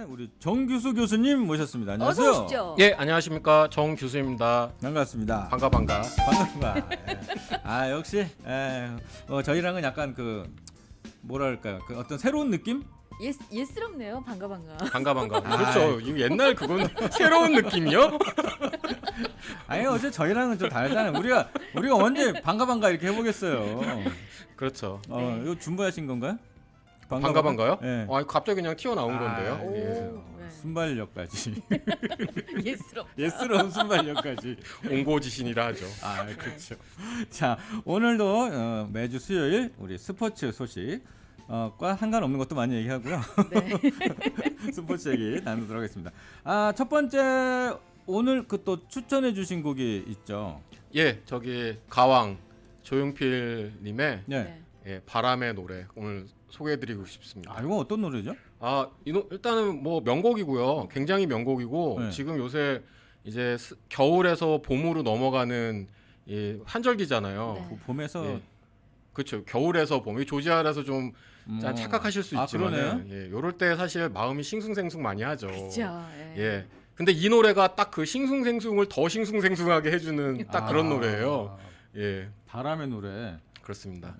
우리 정규수 교수님 모셨습니다. 안녕하세요. 어서 오십시오. 예, 안녕하십니까. 정 교수입니다. 반갑습니다. 반가. 반갑습니다. 아 역시 저희랑은 약간 그 뭐랄까요, 그 어떤 새로운 느낌? 예스럽네요. 반가. 반가. 그렇죠. 이거 옛날 그건 새로운 느낌이요? 아니 어제 저희랑은 좀 다르잖아요. 우리가 언제 반가 이렇게 해보겠어요. 그렇죠. 이거 준비하신 건가요? 반가요? 네. 갑자기 그냥 튀어나온 건데요. 오, 예. 네. 순발력까지. 예스럽. 예스러운 순발력까지. 옹고지신이라 하죠. 아 그렇죠. 자 오늘도 매주 수요일 우리 스포츠 소식 과 상관없는 것도 많이 얘기하고요. 네. 스포츠 얘기 나누도록 하겠습니다. 첫 번째 오늘 그 또 추천해 주신 곡이 있죠. 예, 저기 가왕 조용필 님의 네. 예, 바람의 노래 오늘 소개해드리고 싶습니다. 이건 어떤 노래죠? 일단은 뭐 명곡이고요. 굉장히 명곡이고 네. 지금 요새 이제 겨울에서 봄으로 넘어가는 이 한절기잖아요. 네. 그 봄에서 예. 그렇죠. 겨울에서 봄이 조지아라서 좀 착각하실 수 있지만 그러네요. 예, 요럴 때 사실 마음이 싱숭생숭 많이 하죠. 그렇죠. 예. 근데 이 노래가 딱 그 싱숭생숭을 더 싱숭생숭하게 해주는 딱 그런 노래예요. 예, 바람의 노래. 그렇습니다.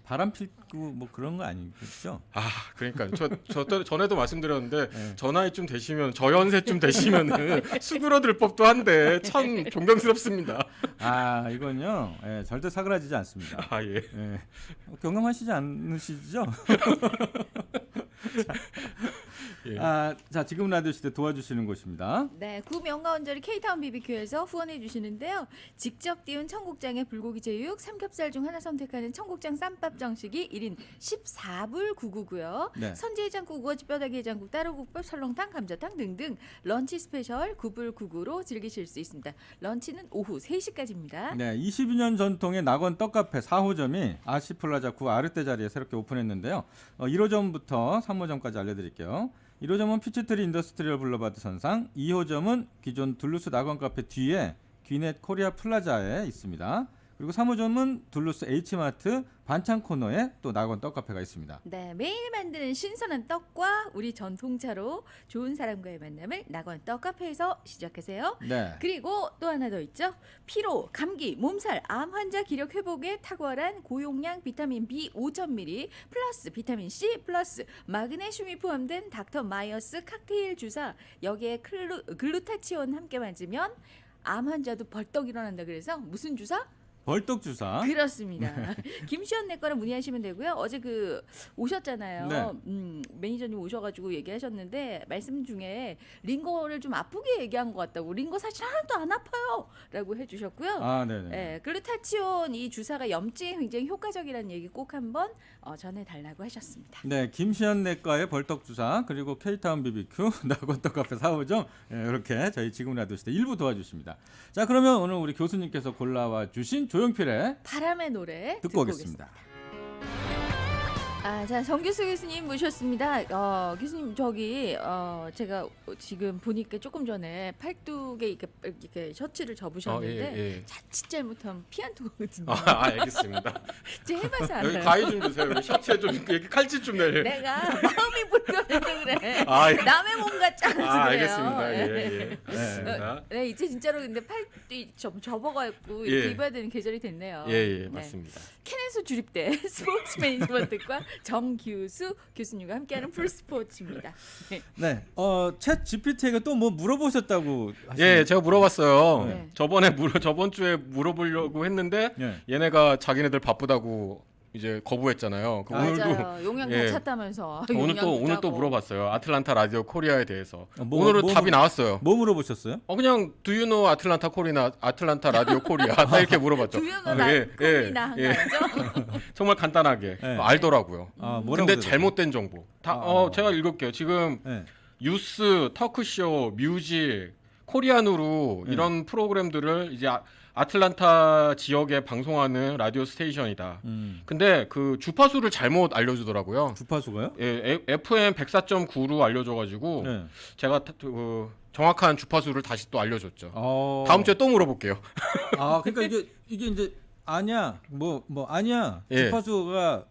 바람 필고 뭐 그런 거 아니겠죠? 그러니까 저 전에도 말씀드렸는데 네. 저 나이쯤 되시면 저 연세쯤 되시면은 수그러들 법도 한데 참 존경스럽습니다. 이건요. 절대 사그라지지 않습니다. 예. 예. 경험하시지 않으시죠? 예. 자 지금 라디오 시대 도와주시는 곳입니다. 네, 구명가원절이 K타운 BBQ에서 후원해 주시는데요. 직접 띄운 청국장에 불고기 제육, 삼겹살 중 하나 선택하는 청국장 쌈밥 정식이 1인 14불 99고요. 네. 선지해장국, 우거지 뼈다귀 해장국, 따로국밥, 설렁탕, 감자탕 등등 런치 스페셜 9불 99로 즐기실 수 있습니다. 런치는 오후 3시까지입니다. 네, 22년 전통의 낙원 떡카페 4호점이 아시플라자 9 아르떼 자리에 새롭게 오픈했는데요. 1호점부터 3호점까지 알려드릴게요. 1호점은 피치트리 인더스트리얼 블러바드 선상, 2호점은 기존 둘루스 낙원 카페 뒤에 귀넷 코리아 플라자에 있습니다. 그리고 3호점은 둘루스 H마트 반찬 코너에 또 낙원 떡카페가 있습니다. 네, 매일 만드는 신선한 떡과 우리 전통차로 좋은 사람과의 만남을 낙원 떡카페에서 시작하세요. 네. 그리고 또 하나 더 있죠. 피로, 감기, 몸살, 암 환자 기력 회복에 탁월한 고용량 비타민 B 5,000ml 플러스 비타민 C 플러스 마그네슘이 포함된 닥터 마이어스 칵테일 주사, 여기에 글루타치온 함께 맞으면 암 환자도 벌떡 일어난다. 그래서 무슨 주사? 벌떡 주사. 그렇습니다. 김시현 내과를 문의하시면 되고요. 어제 오셨잖아요. 네. 매니저님 오셔가지고 얘기하셨는데 말씀 중에 링거를 좀 아프게 얘기한 것 같다고. 링거 사실 하나도 안 아파요라고 해주셨고요. 네네. 네, 글루타치온 이 주사가 염증에 굉장히 효과적이라는 얘기 꼭 한번 전해달라고 하셨습니다. 네, 김시현 내과의 벌떡 주사 그리고 K타운 BBQ 낙원 떡카페 4호점 이렇게 저희 지금 라디오 시대 일부 도와주십니다. 자, 그러면 오늘 우리 교수님께서 골라와 주신 조용필의 바람의 노래 듣고 오겠습니다. 자, 정규수 교수님 모셨습니다. 교수님 제가 지금 보니까 조금 전에 팔뚝에 이렇게 셔츠를 접으셨는데 예. 자칫 잘못하면 피한토거든요. 네. 알겠습니다. 이제 해봐서 여기 알아요. 가위 좀 주세요. 여기 셔츠에 좀 이렇게 칼집 좀 내려. 내가 마음이 불편해서 그래. 예. 남의 몸 같지 않아서 그래요. 알겠습니다. 예. 알겠습니다. 네, 이제 진짜로 근데 팔뚝이 접어가지고 이렇게 예. 입어야 되는 계절이 됐네요. 예, 네. 맞습니다. 캔에서 주립대 스포츠 매니지먼트과 정규수 교수님과 함께하는 풀스포츠입니다. 네. 네, 챗 GPT에게 또 뭐 물어보셨다고 예, 제가 물어봤어요. 네. 저번 주에 물어보려고 했는데 예. 얘네가 자기네들 바쁘다고 이제 거부했잖아요. 맞아요. 용량 다 예. 찼다면서. 오늘 용량 또 물어봤어요. 아틀란타 라디오 코리아에 대해서. 뭐- 오늘은 뭐- 답이 나왔어요. 뭐 물어보셨어요? 그냥 Do you know 아틀란타 코리나 아틀란타 라디오 코리아 딱 이렇게 물어봤죠. 두유는 예, 코미나 한 예. 거죠? 정말 간단하게 예. 알더라고요. 뭐라고 근데 그러더라고요? 잘못된 정보. 제가 읽을게요. 지금 예. 뉴스, 터크쇼, 뮤직, 코리안으로 이런 프로그램들을 이제 아틀란타 지역에 방송하는 라디오 스테이션이다. 근데 그 주파수를 잘못 알려주더라고요. 주파수가요? 예, FM 104.9로 알려줘가지고 네. 제가 정확한 주파수를 다시 또 알려줬죠. 다음 주에 또 물어볼게요. 그러니까 이게 이제 아니야. 아니야. 예. 주파수가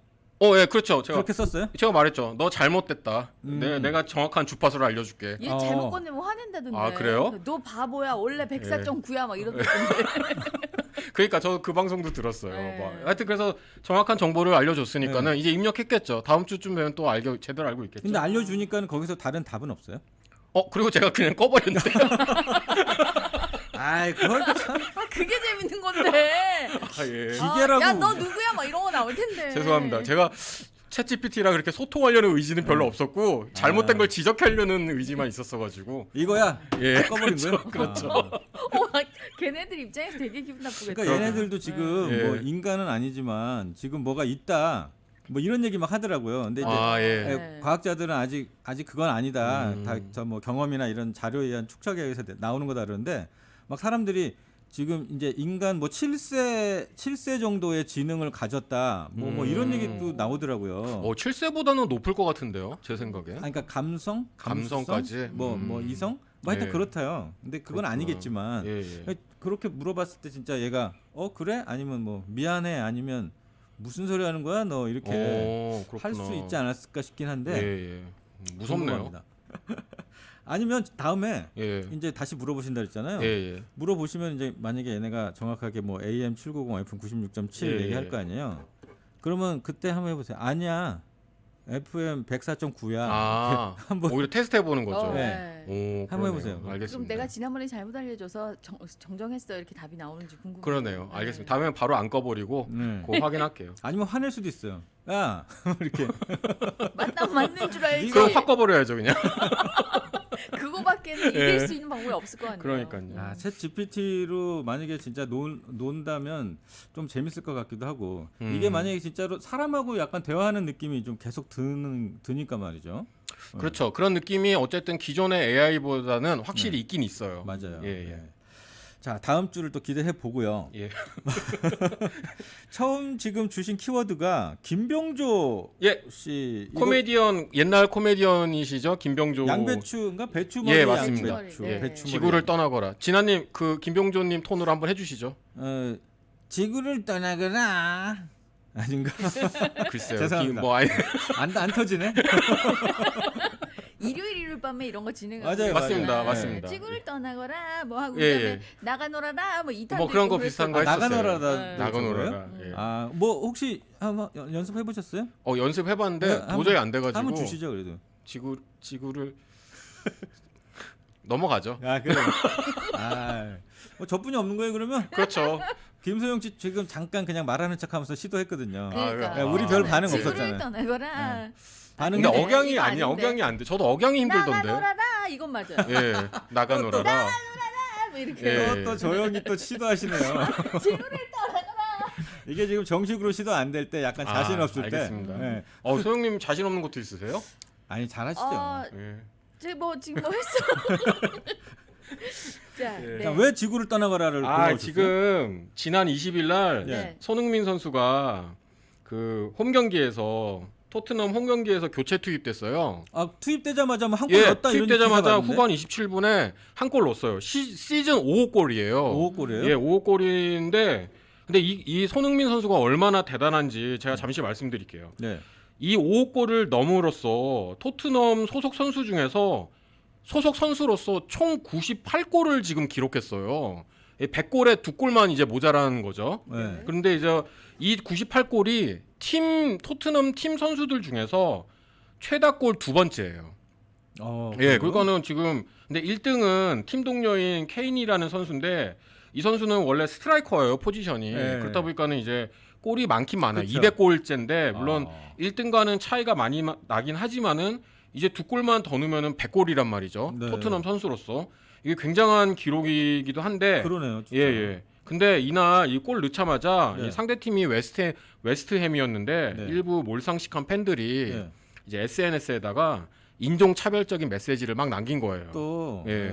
예, 그렇죠. 그렇게 썼어요? 제가 말했죠. 너 잘못됐다. 음. 내가 정확한 주파수를 알려줄게. 얘 어. 잘못 건네면 화낸다던데. 아, 그래요? 너 바보야. 원래 104.9야 막 이러던데. 그러니까 저 그 방송도 들었어요. 네. 뭐, 하여튼 그래서 정확한 정보를 알려줬으니까는 이제 입력했겠죠. 다음 주쯤 되면 또 제대로 알고 있겠죠. 근데 알려주니까 거기서 다른 답은 없어요? 그리고 제가 그냥 꺼버렸는데. 아이 그걸 참 아 그게 재밌는 건데. 아, 예. 기계라고. 야너 누구야 막 이런 거 나올 텐데. 죄송합니다. 제가 챗GPT랑 그렇게 소통하려는 의지는 별로 없었고 잘못된 걸 지적하려는 의지만 있었어가지고. 이거야. 예, 꺼버린 거예요? 그렇죠. 걔네들 입장에서 되게 기분 나쁘겠다. 그러니까 얘네들도 지금 예. 뭐 인간은 아니지만 지금 뭐가 있다. 뭐 이런 얘기 막 하더라고요. 근데 이제 예. 네. 과학자들은 아직 그건 아니다. 음. 다 저 뭐 경험이나 이런 자료에 의한 축적에 의해서 나오는 거다 그러는데 막 사람들이 지금 이제 인간 뭐 7세 정도의 지능을 가졌다. 뭐 이런 얘기도 나오더라고요. 7세보다는 높을 것 같은데요. 제 생각에. 그러니까 감성, 감수성? 감성까지? 뭐 이성? 뭐 하여튼 예. 그렇다요. 근데 그건 그렇구나. 아니겠지만 예. 그렇게 물어봤을 때 진짜 얘가 그래? 아니면 뭐 미안해? 아니면 무슨 소리 하는 거야? 너 이렇게 할 수 있지 않았을까 싶긴 한데 예. 무섭네요. 궁금합니다. 아니면 다음에 예. 이제 다시 물어보신다 그랬잖아요. 예. 물어보시면 이제 만약에 얘네가 정확하게 뭐 AM 790, FM 96.7 예, 얘기할 예. 거 아니에요. 그러면 그때 한번 해보세요. 아니야, FM 104.9야. 한번 오히려 테스트 해보는 거죠. 네. 오, 한번 그러네요. 해보세요. 그럼 알겠습니다. 내가 지난번에 잘못 알려줘서 정정했어 이렇게 답이 나오는지 궁금해요. 그러네요. 알겠습니다. 다음엔 바로 안 꺼버리고 네. 그거 확인할게요. 아니면 화낼 수도 있어요. 야 이렇게 맞는 줄 알지. 그럼 확 꺼버려야죠 그냥. 그거밖에는 이길 수 있는 방법이 없을 것 같네요. 그러니까요. 챗 GPT로 만약에 진짜 논다면 좀 재밌을 것 같기도 하고 이게 만약에 진짜로 사람하고 약간 대화하는 느낌이 좀 계속 드니까 말이죠. 그렇죠. 그런 느낌이 어쨌든 기존의 AI보다는 확실히 네. 있긴 있어요. 맞아요. 예. 네. 자 다음 주를 또 기대해 보고요. 예. 처음 지금 주신 키워드가 김병조 예. 씨 코미디언 옛날 코미디언이시죠 김병조. 양배추인가 배추머리 예, 맞습니다. 양배추 네. 배추머리 지구를 떠나거라. 진아님 그 김병조님 톤으로 한번 해주시죠. 지구를 떠나거라 아닌가? 글쎄요. 죄송합니다. 뭐 아니. 안 터지네. 일요일 밤에 이런 거 진행하고 맞아요, 맞습니다, 있잖아요. 맞습니다. 지구를 떠나거라 뭐 하고 예, 그다음에 예. 나가 놀아라 뭐 이탄 뭐 그런 거 비슷한 거 했었어요. 나가노라다 나가노라라. 예. 뭐 혹시 한번 연습해 보셨어요? 연습해봤는데 네, 도저히 한번- 안 돼가지고. 한번 주시죠 그래도. 지구를 넘어가죠. 그래. 저뿐이 없는 거예요 그러면? 그렇죠. 김소영 씨 지금 잠깐 그냥 말하는 척하면서 시도했거든요. 그러니까. 아, 우리 별 반응 지구를 없었잖아요. 떠나거라. 반응이 근데 네, 억양이 이거 아니야. 아닌데. 억양이 안 돼. 저도 억양이 힘들던데. 나가 놀아라 이건 맞아요. 예, 나가 놀아라. 뭐 이렇게 예. 또 조용히 또 시도하시네요. 지구를 떠나거라. 이게 지금 정식으로 시도 안 될 때 약간 자신 없을 알겠습니다. 때. 예. 소영님 자신 없는 것도 있으세요? 아니 잘하시죠. 예. 지금 뭐 했어? 자, 예. 네. 자, 왜 지구를 떠나거라를 골라오셨어요? 지금 지난 20일 날 네. 손흥민 선수가 그 홈 경기에서 토트넘 홈 경기에서 교체 투입됐어요. 투입되자마자 한 골 넣었다 이런 투입되자마자 기사 후반 27분에 한 골 넣었어요. 시즌 5호 골이에요. 5호 골이에요? 예, 5호 골인데 근데 이 손흥민 선수가 얼마나 대단한지 제가 잠시 말씀드릴게요. 네. 이 5호 골을 넘으로써 토트넘 소속 선수 중에서 소속 선수로서 총 98골을 지금 기록했어요. 100골에 2골만 이제 모자라는 거죠. 네. 그런데 이제 이 98골이 토트넘 팀 선수들 중에서 최다골 두 번째예요. 예, 그러니까는 지금 근데 1등은 팀 동료인 케인이라는 선수인데 이 선수는 원래 스트라이커예요, 포지션이. 네. 그렇다 보니까는 이제 골이 많긴 많아요. 그쵸. 200골째인데 물론 1등과는 차이가 많이 나긴 하지만은 이제 2골만 더 넣으면은 100골이란 말이죠. 네. 토트넘 선수로서 이게 굉장한 기록이기도 한데 그러네요. 진짜. 예. 근데 이날 이 골 넣자마자 네. 이 상대팀이 웨스트햄이었는데 네. 일부 몰상식한 팬들이 네. 이제 SNS에다가 인종 차별적인 메시지를 막 남긴 거예요. 또 예.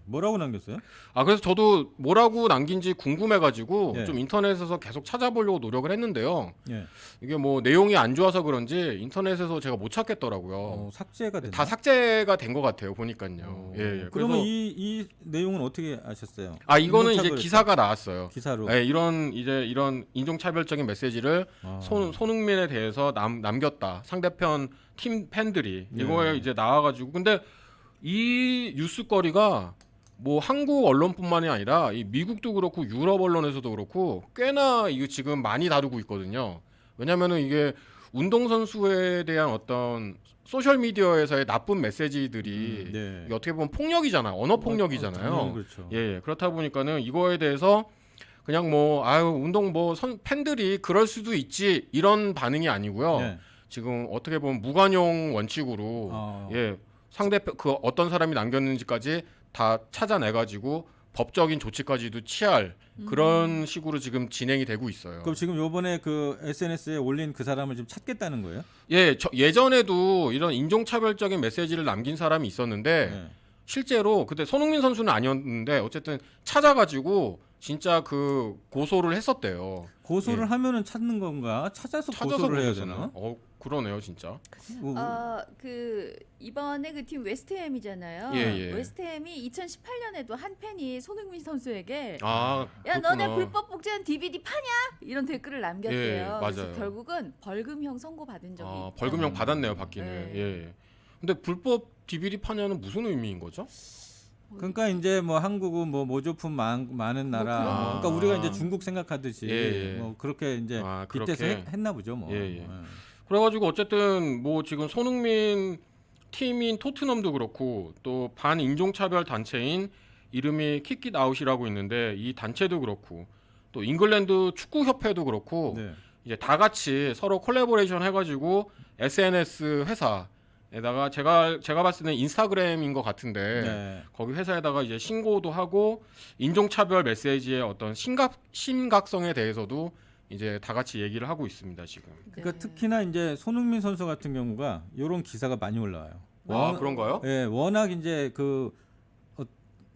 뭐라고 남겼어요? 아 그래서 저도 뭐라고 남긴지 궁금해가지고 예. 좀 인터넷에서 계속 찾아보려고 노력을 했는데요. 예. 이게 뭐 내용이 안 좋아서 그런지 인터넷에서 제가 못 찾겠더라고요. 삭제가 됐나? 다 삭제가 된 것 같아요. 보니까요. 예, 예. 그러면 그래서 이 내용은 어떻게 아셨어요? 아 이거는 이제 인종차별 기사가 나왔어요. 기사로. 예, 이런 인종차별적인 메시지를 아. 손흥민에 대해서 남겼다. 상대편 팀 팬들이 예. 이거에 이제 나와가지고 근데 이 뉴스거리가 뭐 한국 언론뿐만이 아니라 이 미국도 그렇고 유럽 언론에서도 그렇고 꽤나 이거 지금 많이 다루고 있거든요. 왜냐면은 이게 운동선수에 대한 어떤 소셜 미디어에서의 나쁜 메시지들이 네. 이게 어떻게 보면 폭력이잖아요. 언어 폭력이잖아요. 당연히 그렇죠. 예, 그렇다 보니까는 이거에 대해서 그냥 뭐 아유 운동 뭐 팬들이 그럴 수도 있지 이런 반응이 아니고요. 네. 지금 어떻게 보면 무관용 원칙으로 예 상대편 그 어떤 사람이 남겼는지까지 다 찾아내 가지고 법적인 조치까지도 취할 그런 식으로 지금 진행이 되고 있어요. 그럼 지금 요번에 그 SNS에 올린 그 사람을 지금 찾겠다는 거예요? 예, 예전에도 이런 인종차별적인 메시지를 남긴 사람이 있었는데 네. 실제로 그때 손흥민 선수는 아니었는데 어쨌든 찾아가지고 진짜 그 고소를 했었대요. 고소를 예. 하면은 찾는 건가? 찾아서 고소를 해야 되나? 그러네요, 진짜. 그 이번에 그 팀 웨스트햄이잖아요. 예, 예. 웨스트햄이 2018년에도 한 팬이 손흥민 선수에게 아, 야 그렇구나. 너네 불법 복제한 DVD 파냐? 이런 댓글을 남겼대요. 예, 맞아요. 그래서 결국은 벌금형 선고 받은 적이 있죠. 벌금형 받았네요, 받기는. 네. 예. 근데 불법 DVD 파냐는 무슨 의미인 거죠? 그러니까 이제 뭐 한국은 뭐 모조품 많은 나라. 그런 뭐 그러니까 우리가 이제 중국 생각하듯이 예, 예. 뭐 그렇게 이제 그렇게 빗대서 했나 보죠, 뭐. 예, 예. 그래가지고 어쨌든 뭐 지금 손흥민 팀인 토트넘도 그렇고 또 반인종차별 단체인 이름이 킥잇 아웃이라고 있는데 이 단체도 그렇고 또 잉글랜드 축구협회도 그렇고 네. 이제 다 같이 서로 콜라보레이션 해가지고 SNS 회사에다가 제가 봤을 때는 인스타그램인 것 같은데 네. 거기 회사에다가 이제 신고도 하고 인종차별 메시지의 어떤 심각성에 대해서도 이제 다 같이 얘기를 하고 있습니다 지금. 그러니까 특히나 이제 손흥민 선수 같은 경우가 이런 기사가 많이 올라와요. 그런가요? 예, 워낙 이제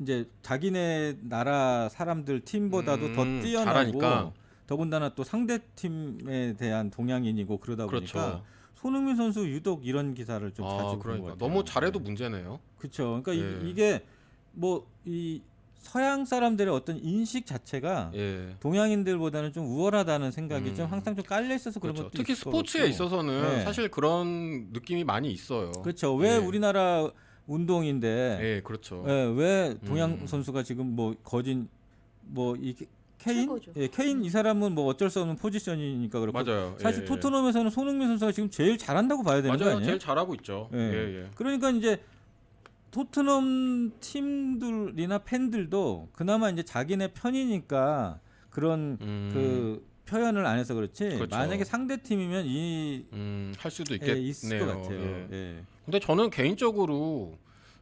이제 자기네 나라 사람들 팀보다도 더 뛰어나고 잘하니까. 더군다나 또 상대 팀에 대한 동양인이고 그러다 보니까 그렇죠. 손흥민 선수 유독 이런 기사를 좀 자주 보는 것 그러니까 같아요. 너무 잘해도 문제네요. 그렇죠. 그러니까 예. 이게 뭐 이 서양 사람들의 어떤 인식 자체가 예. 동양인들보다는 좀 우월하다는 생각이 좀 항상 좀 깔려 있어서 그런 그렇죠. 것도 특히 있을 것 스포츠에 같고. 있어서는 네. 사실 그런 느낌이 많이 있어요. 그렇죠. 왜 예. 우리나라 운동인데 예, 그렇죠. 왜 동양 선수가 지금 뭐 거진 뭐 이 케인 최고죠. 케인 이 사람은 뭐 어쩔 수 없는 포지션이니까 그렇고 맞아요. 사실 예, 토트넘에서는 손흥민 선수가 지금 제일 잘한다고 봐야 되는 거 맞아요. 아니에요? 제일 잘하고 있죠. 예. 예. 그러니까 이제 토트넘 팀들이나 팬들도 그나마 이제 자기네 편이니까 그런 그 표현을 안 해서 그렇지 그렇죠. 만약에 상대 팀이면 할 수도 있을 것 있겠네요. 같아요. 예. 예. 근데 저는 개인적으로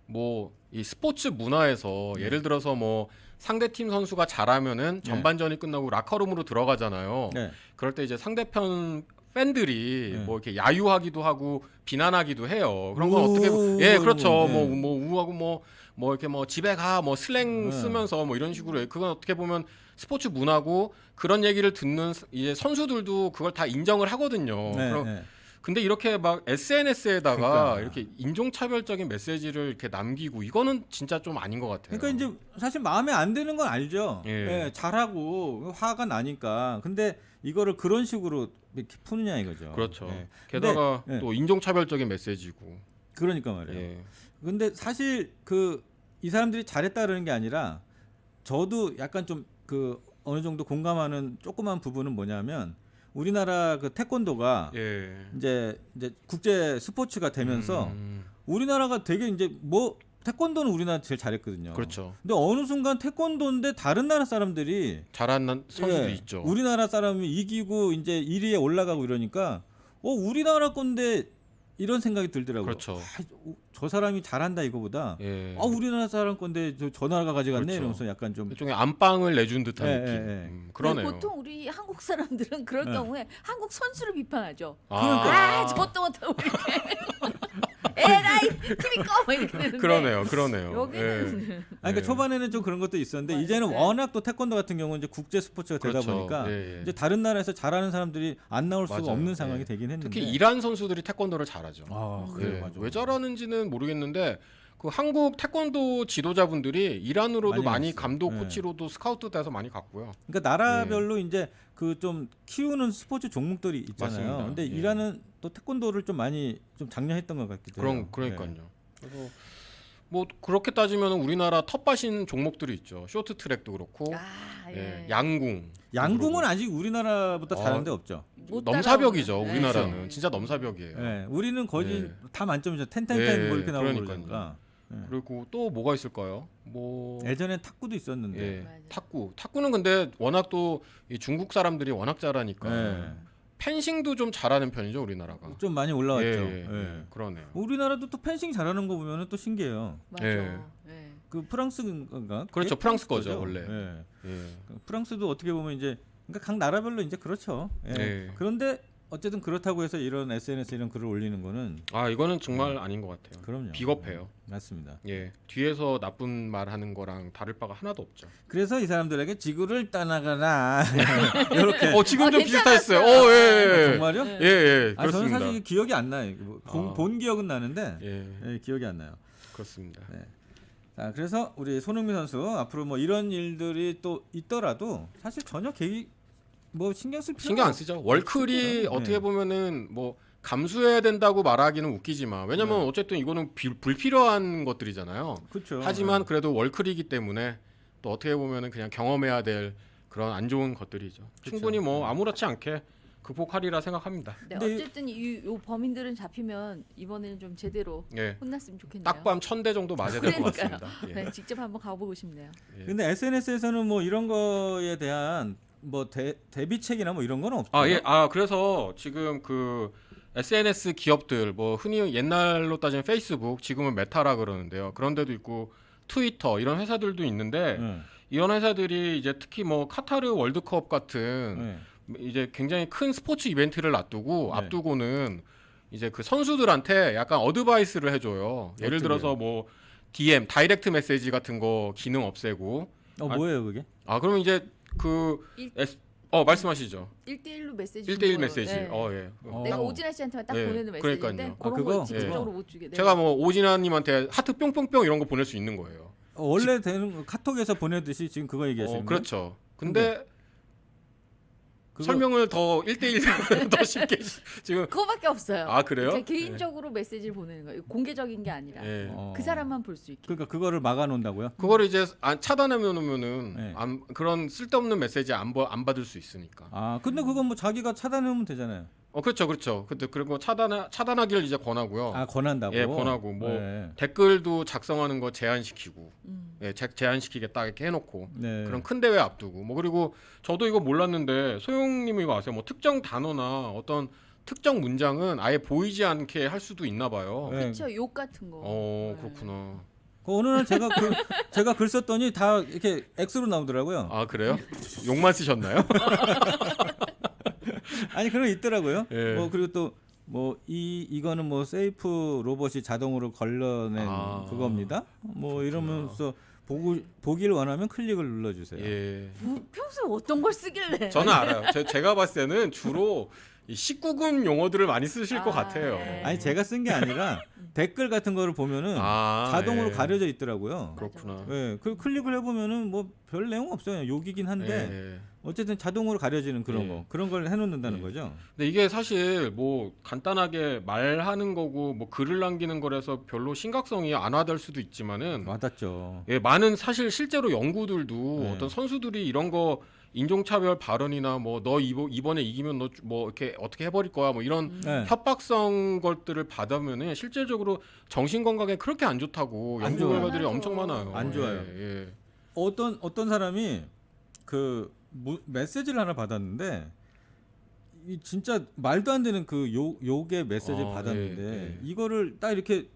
뭐 이 스포츠 문화에서 예를 들어서 뭐 상대팀 선수가 잘하면은 전반전이 끝나고 라커룸으로 들어가잖아요. 네. 그럴 때 이제 상대편 팬들이 네. 뭐 이렇게 야유하기도 하고 비난하기도 해요. 그런 건 우, 어떻게 예, 그렇죠. 네. 뭐 우하고 뭐 이렇게 뭐 집에 가 뭐 슬랭 네. 쓰면서 뭐 이런 식으로 그건 어떻게 보면 스포츠 문화고 그런 얘기를 듣는 이제 선수들도 그걸 다 인정을 하거든요. 네. 근데 이렇게 막 SNS에다가 그러니까. 이렇게 인종차별적인 메시지를 이렇게 남기고 이거는 진짜 좀 아닌 것 같아요. 그러니까 이제 사실 마음에 안 드는 건 알죠. 예. 예, 잘하고 화가 나니까. 근데 이거를 그런 식으로 이렇게 푸느냐 이거죠. 그렇죠. 예. 게다가 근데, 예. 또 인종차별적인 메시지고. 그러니까 말이에요. 예. 근데 사실 이 사람들이 잘했다 그러는 게 아니라 저도 약간 좀 어느 정도 공감하는 조그만 부분은 뭐냐면 우리나라 그 태권도가 예. 이제 국제 스포츠가 되면서 우리나라가 되게 이제 뭐 태권도는 우리나라 제일 잘했거든요. 그렇죠. 근데 어느 순간 태권도인데 다른 나라 사람들이 잘하는 선수도 예, 있죠. 우리나라 사람이 이기고 이제 1위에 올라가고 이러니까 우리나라 건데 이런 생각이 들더라고요. 그렇죠. 저 사람이 잘한다 이거보다 예. 우리나라 사람 건데 저 나라가 가져갔네 그렇죠. 이러면서 약간 좀 일종의 안방을 내준 듯한 예, 느낌. 예, 예. 그러네요. 보통 우리 한국 사람들은 그럴 네. 경우에 한국 선수를 비판하죠. 그러니까. 저것도 못하고 이렇게 에라이 TV 꺼! 막 이렇게 되는데 그러네요. 여기는 예. 아니, 그러니까 초반에는 좀 그런 것도 있었는데 맞아요. 이제는 네. 워낙 또 태권도 같은 경우는 이제 국제 스포츠가 되다 그렇죠. 보니까 예, 예. 이제 다른 나라에서 잘하는 사람들이 안 나올 수가 맞아요. 없는 상황이 예. 되긴 했는데. 특히 이란 선수들이 태권도를 잘하죠. 아, 예. 그래 맞아. 왜 잘하는지는 모르겠는데 그 한국 태권도 지도자분들이 이란으로도 많이 많이 갔어요. 감독 예. 코치로도 스카우트 돼서 많이 갔고요. 그러니까 나라별로 이제 그 좀 키우는 스포츠 종목들이 있잖아요. 맞습니다. 근데 예. 이란은 또 태권도를 좀 많이 좀 장려했던 것 같기도 해요. 그러니까요. 예. 그래서 뭐 그렇게 따지면 우리나라 텃밭인 종목들이 있죠. 쇼트트랙도 그렇고 예. 양궁. 양궁은 아직 우리나라보다 아, 잘하는 데 없죠. 못 넘사벽이죠. 따라오는. 우리나라는 네. 진짜 넘사벽이에요. 예. 우리는 거의 예. 다 만점이죠. 텐텐텐 예, 뭐 이렇게 나오고 그러니까요. 그러니까. 그리고 또 뭐가 있을까요? 뭐 예전엔 탁구도 있었는데. 예, 맞아요. 탁구는 근데 워낙 또 이 중국 사람들이 워낙 잘하니까 예. 펜싱도 좀 잘하는 편이죠 우리나라가. 좀 많이 올라왔죠. 예, 예. 그러네요. 우리나라도 또 펜싱 잘하는 거 보면은 또 신기해요. 맞아. 예. 예. 그 프랑스인가? 그렇죠, 그게 프랑스 거죠, 거죠. 원래. 예. 예. 프랑스도 어떻게 보면 이제 그러니까 각 나라별로 이제 그렇죠. 예. 예. 그런데 어쨌든 그렇다고 해서 이런 SNS 이런 글을 올리는 거는 아 이거는 정말 아닌 것 같아요. 그럼요. 비겁해요. 맞습니다. 예, 뒤에서 나쁜 말 하는 거랑 다를 바가 하나도 없죠. 그래서 이 사람들에게 지구를 떠나가라 이렇게. 지금 좀 괜찮았어요. 비슷했어요. 아, 예. 정말요? 네. 예, 아, 저는 그렇습니다. 사실 기억이 안 나요. 본 기억은 나는데 예, 예, 기억이 안 나요. 그렇습니다. 자, 그래서 우리 손흥민 선수 앞으로 뭐 이런 일들이 또 있더라도 사실 전혀 뭐 신경 쓸 필요 신경 안 쓰죠. 월클이 네. 어떻게 보면은 뭐 감수해야 된다고 말하기는 웃기지만 왜냐면 네. 어쨌든 이거는 불필요한 것들이잖아요. 그렇죠. 하지만 그래도 월클이기 때문에 또 어떻게 보면은 그냥 경험해야 될 그런 안 좋은 것들이죠. 충분히 뭐 아무렇지 않게 극복하리라 생각합니다. 네, 근데 어쨌든 요 범인들은 잡히면 이번에는 좀 제대로 예. 혼났으면 좋겠네요. 딱밤 1000대 정도 맞아야 될 것 그러니까요. 같습니다. 예. 네, 직접 한번 가보고 싶네요. 예. 근데 SNS에서는 뭐 이런 거에 대한 뭐 대비책이나 뭐 이런 건 없죠. 그래서 지금 그 SNS 기업들 뭐 흔히 옛날로 따지면 페이스북, 지금은 메타라 그러는데요. 그런 데도 있고 트위터 이런 회사들도 있는데 이런 회사들이 이제 특히 뭐 카타르 월드컵 같은 이제 굉장히 큰 스포츠 이벤트를 네. 앞두고는 이제 그 선수들한테 약간 어드바이스를 해줘요. 예를 어떻게요? 들어서 뭐 DM, 다이렉트 메시지 같은 거 기능 없애고. 뭐예요 그게? 그러면 이제 그 말씀하시죠. 1대1로 메시지 1대1 메시지. 네. 예. 내가 오진아 씨한테만 딱 예, 보내는 메시지인데 그러니까요. 그런 그거? 거 직접적으로 예. 못 주게. 네. 제가 뭐 오진아님한테 하트 뿅뿅뿅 이런 거 보낼 수 있는 거예요. 원래 되는 거 카톡에서 보내듯이 지금 그거 얘기하시는 거예요? 그렇죠. 근데 그거- 설명을 더 1대1 더 쉽게 지금 그거밖에 없어요. 그래요? 제가 개인적으로 메시지를 보내는 거예요. 공개적인 게 아니라 예. 그 사람만 볼 수 있게. 그러니까 그거를 막아 놓는다고요? 그거를 이제 차단해 놓으면은 네. 그런 쓸데없는 메시지 안 받을 수 있으니까. 근데 그건 뭐 자기가 차단해 놓으면 되잖아요. 그렇죠. 근데 그리고 차단하기를 이제 권하고요. 권한다고. 예, 권하고 뭐 네. 댓글도 작성하는 거 제한시키고, 음. 예, 제한시키겠다 이렇게 해놓고 네. 그런 큰 대회 앞두고 뭐 그리고 저도 이거 몰랐는데 소영님이 이거 아세요? 뭐 특정 단어나 어떤 특정 문장은 아예 보이지 않게 할 수도 있나 봐요. 네. 그렇죠. 욕 같은 거. 네. 그렇구나. 어느 날 제가 글 썼더니 다 이렇게 X로 나오더라고요. 그래요? 욕만 쓰셨나요? 아니 그런 거 있더라고요. 예. 뭐 그리고 또 뭐 이거는 뭐 세이프 로봇이 자동으로 걸러낸 그겁니다. 뭐 이러면서 보기를 원하면 클릭을 눌러주세요. 예. 뭐 평소에 어떤 걸 쓰길래? 저는 알아요. 제가 봤을 때는 주로 이 19금 용어들을 많이 쓰실 것 같아요. 네. 아니 제가 쓴 게 아니라 댓글 같은 거를 보면은 자동으로 예. 가려져 있더라고요. 그렇구나. 예, 그 클릭을 해보면은 뭐 별 내용 없어요. 욕이긴 한데 예. 어쨌든 자동으로 가려지는 그런 예. 거 그런 걸 해놓는다는 예. 거죠. 근데 이게 사실 뭐 간단하게 말하는 거고 뭐 글을 남기는 거라서 별로 심각성이 안 와닿을 수도 있지만은 와닿죠. 많은 사실 실제로 연구들도 네. 어떤 선수들이 이런 거 인종차별 발언이나 뭐 너 이번에 이기면 너 뭐 이렇게 어떻게 해버릴 거야 뭐 이런 네. 협박성 것들을 받으면은 실제적으로 정신 건강에 그렇게 안 좋다고 안 연구 좋아요. 결과들이 맞아. 엄청 많아요. 안 좋아요. 예. 어떤 사람이 그 메시지를 하나 받았는데 이 진짜 말도 안 되는 그 욕의 메시지를 받았는데 예. 이거를 딱 이렇게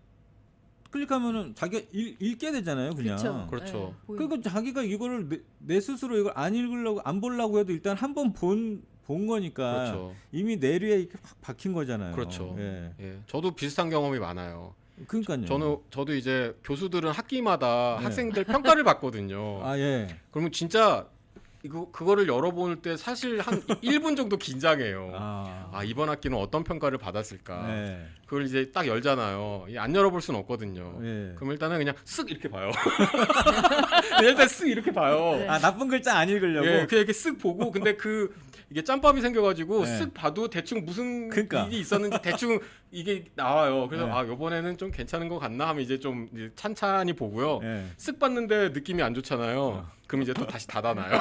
클릭하면은 자기가 읽게 되잖아요, 그냥. 그렇죠. 네, 그리고 자기가 이거를 내 스스로 이걸 안 읽으려고 안 보려고 해도 일단 한 번 본 거니까 그렇죠. 이미 내류에 이렇게 확 박힌 거잖아요. 그렇죠. 예. 저도 비슷한 경험이 많아요. 그러니까요. 저도 이제 교수들은 학기마다 네. 학생들 평가를 받거든요. 아 예. 그러면 진짜 그거를 열어볼 때 사실 한 1분 정도 긴장해요. 아 이번 학기는 어떤 평가를 받았을까. 네. 그걸 이제 딱 열잖아요. 안 열어볼 수는 없거든요. 예. 그럼 일단은 그냥 쓱 이렇게 봐요. 일단 쓱 이렇게 봐요. 네. 아 나쁜 글자 안 읽으려고. 예, 그냥 이렇게 쓱 보고 근데 이게 짬밥이 생겨가지고 네. 쓱 봐도 대충 무슨 그러니까. 일이 있었는지 대충 이게 나와요. 그래서 네. 아 이번에는 좀 괜찮은 것 같나 하면 이제 좀 이제 찬찬히 보고요. 예. 쓱 봤는데 느낌이 안 좋잖아요. 그럼 이제 또 다시 닫아놔요.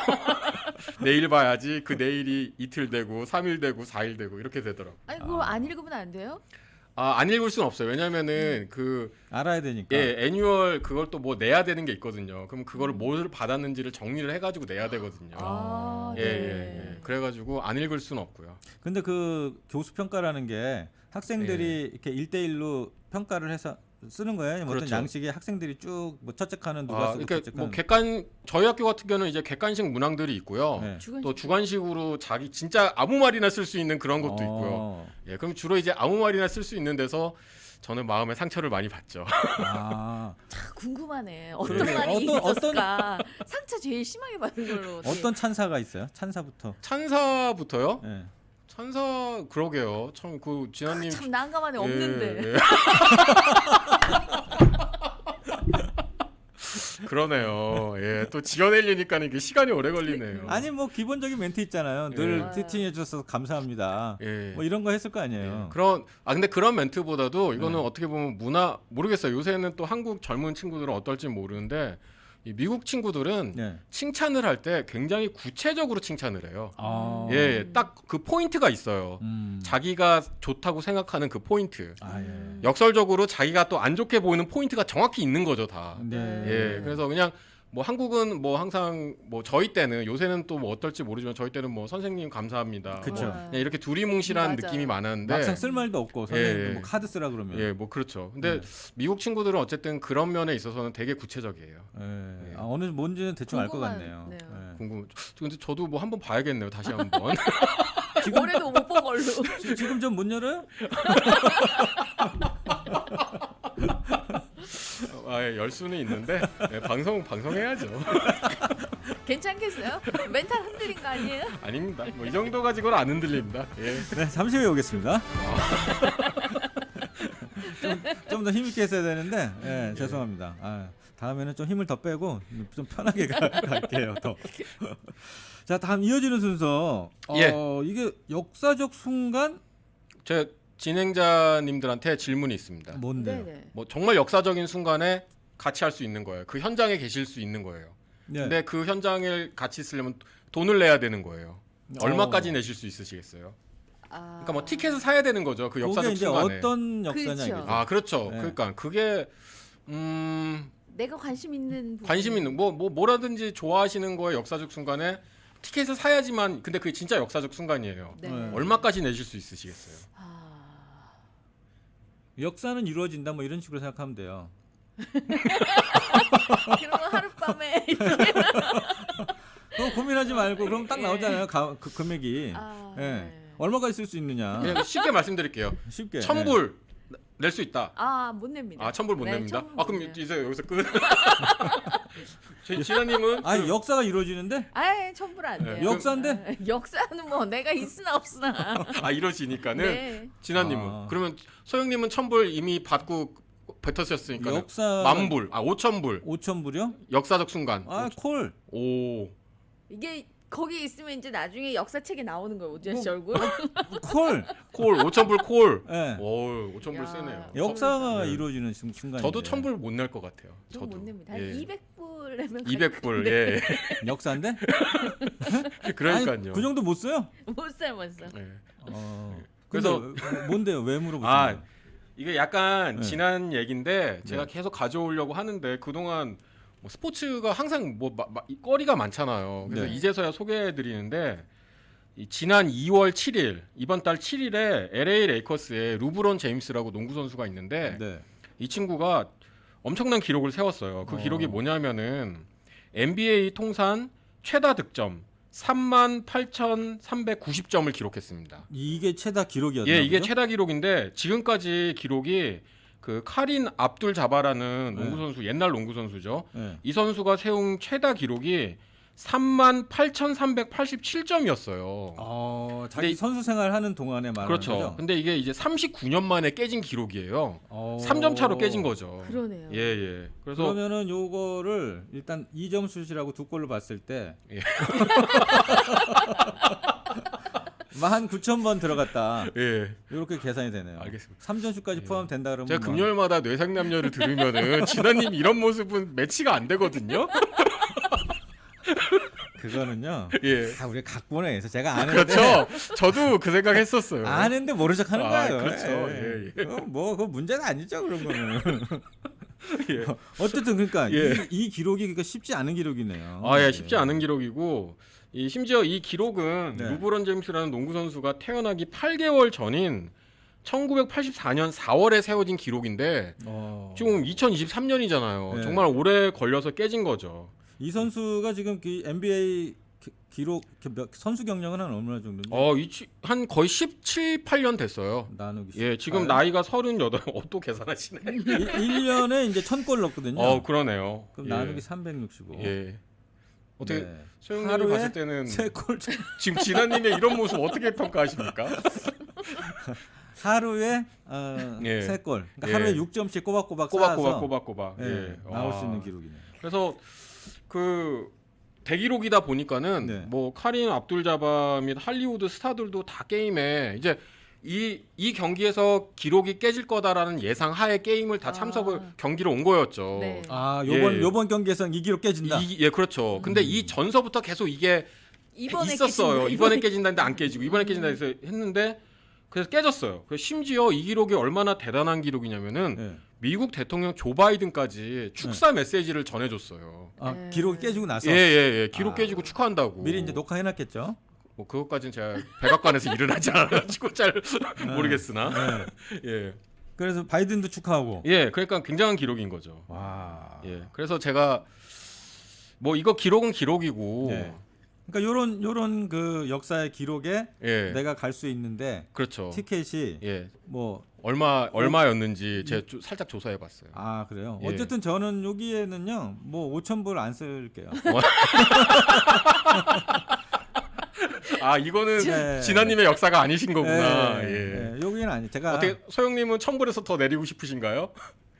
내일 봐야지. 그 내일이 이틀 되고 3일 되고 4일 되고 이렇게 되더라고. 아니 그걸 안 읽으면 안 돼요? 안 읽을 수는 없어요. 왜냐면은 알아야 되니까. 애뉴얼 그걸 또 뭐 내야 되는 게 있거든요. 그럼 그거를 뭘 받았는지를 정리를 해가지고 내야 되거든요. 아, 예. 그래가지고 안 읽을 수는 없고요. 근데 그 교수 평가라는 게 학생들이 이렇게 1대1로 평가를 해서 쓰는 거예요? 아니면 그렇죠. 어떤 양식에 학생들이 쭉 뭐 첫째칸은 누가 쓰고 그러니까 첫째칸은 뭐 저희 학교 같은 경우는 이제 객관식 문항들이 있고요. 네. 또 주관식으로 자기 진짜 아무 말이나 쓸 수 있는 그런 것도 있고요. 예, 그럼 주로 이제 아무 말이나 쓸 수 있는 데서 저는 마음에 상처를 많이 받죠. 아, 참 궁금하네. 어떤 그러게요. 말이 있었을까? 상처 제일 심하게 받은 걸로. 어떻게- 어떤 찬사가 있어요? 찬사부터. 찬사부터요? 예. 찬사 그러게요. 참 그 진아님 참 난감하네. 없는데. 예. 그러네요. 예, 또 지어내려니까 이게 시간이 오래 걸리네요. 아니 뭐 기본적인 멘트 있잖아요. 늘 예. 채팅해 주셔서 감사합니다. 예. 뭐 이런 거 했을 거 아니에요. 근데 그런 멘트보다도 이거는 네. 어떻게 보면 모르겠어요. 요새는 또 한국 젊은 친구들은 어떨지 모르는데 이 미국 친구들은 네. 칭찬을 할 때 굉장히 구체적으로 칭찬을 해요. 아. 예, 딱 그 포인트가 있어요. 자기가 좋다고 생각하는 그 포인트. 아 예. 역설적으로 자기가 또 안 좋게 보이는 포인트가 정확히 있는 거죠, 다. 네. 예, 그래서 그냥 뭐 한국은 뭐 항상 뭐 저희 때는 요새는 또 뭐 어떨지 모르지만 저희 때는 뭐 선생님 감사합니다. 그쵸. 뭐 그냥 이렇게 두리뭉실한 맞아요. 느낌이 많았는데 막상 쓸 말도 없고 선생님도 예. 뭐 카드 쓰라 그러면. 예, 뭐 그렇죠. 근데 네. 미국 친구들은 어쨌든 그런 면에 있어서는 되게 구체적이에요. 예. 예. 아, 어느 뭔지는 대충 알 것 궁금한- 같네요. 네요. 예. 근데 저도 뭐 한번 봐야겠네요. 다시 한번. 올해도 못 본 걸로. 지금 좀 문 열어요? 열 수는 있는데 예, 방송해야죠. 괜찮겠어요? 멘탈 흔들린 거 아니에요? 아닙니다. 뭐 이 정도 가지고는 안 흔들립니다. 예. 네, 잠시 후에 오겠습니다. 좀 더 힘있게 했어야 되는데, 예, 죄송합니다. 아, 다음에는 좀 힘을 더 빼고 좀 편하게 갈게요. 더. 자, 다음 이어지는 순서. 예. 이게 역사적 순간 제 진행자님들한테 질문이 있습니다. 뭔데요? 네네. 뭐 정말 역사적인 순간에 같이 할 수 있는 거예요. 그 현장에 계실 수 있는 거예요. 네. 근데 그 현장을 같이 쓰려면 돈을 내야 되는 거예요. 얼마까지 내실 수 있으시겠어요? 아... 그러니까 뭐 티켓을 사야 되는 거죠. 그 그게 역사적 이제 순간에. 어떤 역사냐 그렇죠. 이거죠. 아 그렇죠. 네. 그러니까 그게 내가 관심 있는 부분. 관심 있는 뭐라든지 좋아하시는 거에 역사적 순간에 티켓을 사야지만 근데 그게 진짜 역사적 순간이에요. 네. 네. 얼마까지 내실 수 있으시겠어요? 아... 역사는 이루어진다 뭐 이런 식으로 생각하면 돼요. 그러면 하룻밤에 그럼 고민하지 말고 그럼 딱 나오잖아요. 그 금액이. 아, 예. 네. 얼마까지 쓸 수 있느냐. 그냥 쉽게 말씀드릴게요. 쉽게. 1,000불 낼 수 있다. 못 냅니다. 1,000불 못 네, 냅니다. 1,000불 아 그럼 못 내요. 이제 여기서 끝. 저희 진아님은 아니 역사가 이루어지는데 아예 1,000불 안 돼요. 네. 역사인데? 아, 역사는 뭐 내가 있으나 없으나. 이러시니까는 네. 진아님은 아. 그러면 소영님은 1,000불 이미 받고 뱉으셨으니까 역사 10,000불, 5,000불 5,000불이요? 역사적 순간. 아, 콜. 오. 이게 거기 있으면 이제 나중에 역사책에 나오는 거예요. 오지현 씨 뭐, 얼굴. 콜. 콜 5,000불 콜. 예. 오, 5,000불 야. 세네요. 역사가 네. 이루어지는 순간. 저도 1,000불 못 낼 것 같아요. 좀 못 냅니다. 한 예. 200불 내면 200불. 예. 역사인데? 그러니까요. 아니, 그 정도 못 써요? 못 써요, 못 써. 예. 그래서 그래서- 뭔데요? 왜 물어보시는 아, 거예요? 이게 약간 네. 지난 얘기인데 제가 네. 계속 가져오려고 하는데 그동안 뭐 스포츠가 항상 뭐 거리가 많잖아요. 그래서 네. 이제서야 소개해 드리는데 지난 2월 7일 이번 달 7일에 LA 레이커스에 르브론 제임스라고 농구 선수가 있는데 네. 이 친구가 엄청난 기록을 세웠어요. 그 기록이 뭐냐면은 NBA 통산 최다 득점 38,390점을 기록했습니다. 이게 최다 기록이었나요? 예, 이게 최다 기록인데 지금까지 기록이 그 카린 압둘 자바라는 네. 농구 선수, 옛날 농구 선수죠. 네. 이 선수가 세운 최다 기록이 38,387점이었어요. 자기 근데 선수 생활하는 동안에 말하는 그렇죠. 거죠. 근데 이게 이제 39년 만에 깨진 기록이에요. 어. 3점 차로 깨진 거죠. 그러네요. 예, 예. 그래서 그러면은 요거를 일단 2점 슛이라고 두 골로 봤을 때 예. 19,000번 들어갔다. 예. 이렇게 계산이 되네요. 알겠습니다. 3점 슛까지 포함된다 그러면 제가 뭐 금요일마다 뇌생남녀를 들으면은 진아님 이런 모습은 매치가 안 되거든요. 그거는요. 예. 우리 각본에서 제가 아는데 그렇죠. 저도 그 생각했었어요. 아는데 모른 척하는 아, 거예요. 그렇죠. 예, 예. 그 문제가 아니죠 그런 거는. 예. 어쨌든 그러니까 예. 이 기록이 그러니까 쉽지 않은 기록이네요. 아, 예, 쉽지 않은 기록이고 심지어 이 기록은 네. 르브론 제임스라는 농구 선수가 태어나기 8개월 전인 1984년 4월에 세워진 기록인데 지금 2023년이잖아요. 네. 정말 오래 걸려서 깨진 거죠. 이 선수가 지금 그 NBA 기록 선수 경력은 한 얼마나 정도인지 한 거의 17, 8년 됐어요. 나누기. 예, 지금 나이가 38. 또 계산하시네. 1년에 이제 1000골 넣었거든요. 그러네요. 그럼 예. 나누기 365. 예. 어떻게 네. 소영님이 하루에 봤을 때는 3골 지금 진아님의 이런 모습 어떻게 평가하십니까? 하루에 예. 3골. 그러니까 예. 하루에 6점씩 꼬박꼬박 쌓아서 꼬박꼬박. 예, 나올 수 와. 있는 기록이네요. 그래서 그 대기록이다 보니까는 네. 뭐 카린 압둘 자바 및 할리우드 스타들도 다 게임에 이제 이 경기에서 기록이 깨질 거다라는 예상 하에 게임을 다 참석을 경기로 온 거였죠. 네. 요번 경기에서 이 기록 깨진다. 예, 그렇죠. 근데 이 전서부터 계속 이게 있었어요. 이번에 깨진다는데 안 깨지고 이번에 깨진다 해서 했는데 그래서 깨졌어요. 그래서 심지어 이 기록이 얼마나 대단한 기록이냐면은 예. 미국 대통령 조 바이든까지 축사 메시지를 전해줬어요. 네. 기록이 깨지고 나서 예. 기록 깨지고 축하한다고. 미리 이제 녹화해놨겠죠. 뭐 그것까지는 제가 백악관에서 일을 하지 않아가지고 잘 모르겠으나. 예. 그래서 바이든도 축하하고. 예. 그러니까 굉장한 기록인 거죠. 와. 예. 그래서 제가 뭐 이거 기록은 기록이고. 예. 그러니까 요런 그 역사의 기록에 예. 내가 갈 수 있는데 그렇죠. 티켓이 예. 뭐 얼마였는지 제가 살짝 조사해봤어요. 그래요. 예. 어쨌든 저는 여기에는요 뭐 5,000불 안 쓸게요. 이거는 네. 진아님의 역사가 아니신 거구나. 예. 예. 예. 여기는 아니. 제가 어떻게 소영님은 1,000불에서 더 내리고 싶으신가요?